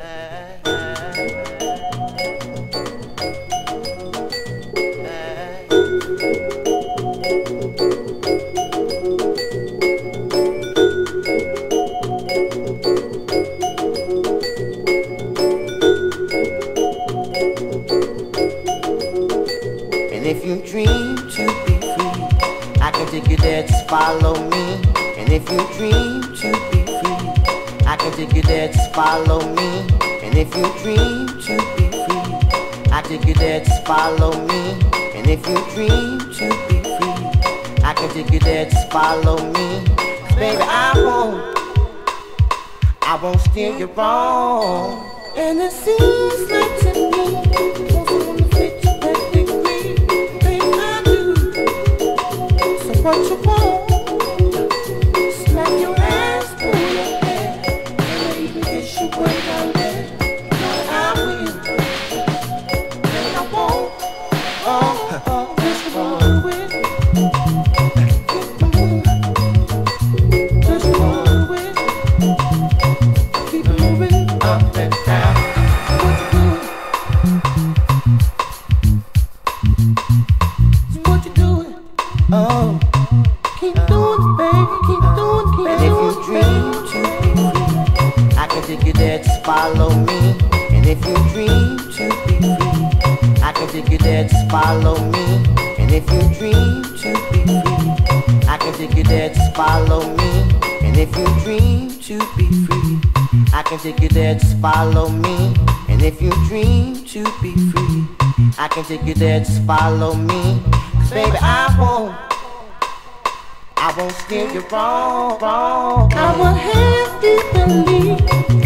And if you dream to be free, I can take you there, just follow me. And if you dream to be free, I can take you there, just follow me. And if you dream to be free, I take you there, just follow me. And if you dream to be free, I can take you there, just follow me. 'Cause baby, I won't steer you wrong. And it seems like to me, what you want, smack your ass, pull your hair, and even get you way down there. I will, and I won't, just roll with, just roll with, keep moving up and down. What you doing? What you doing? Oh. Keep doing it, baby, keep doing it, and if you dream to be free, I can take you there, just follow me. And if you dream to be free, I can take you there, just follow me. And if you dream to be free, I can take you there, just follow me. And if you dream to be free, I can take you there, just follow me. And if you dream to be free, I can take you there, just follow me. 'Cause baby, I won't steer you wrong. I will have you believe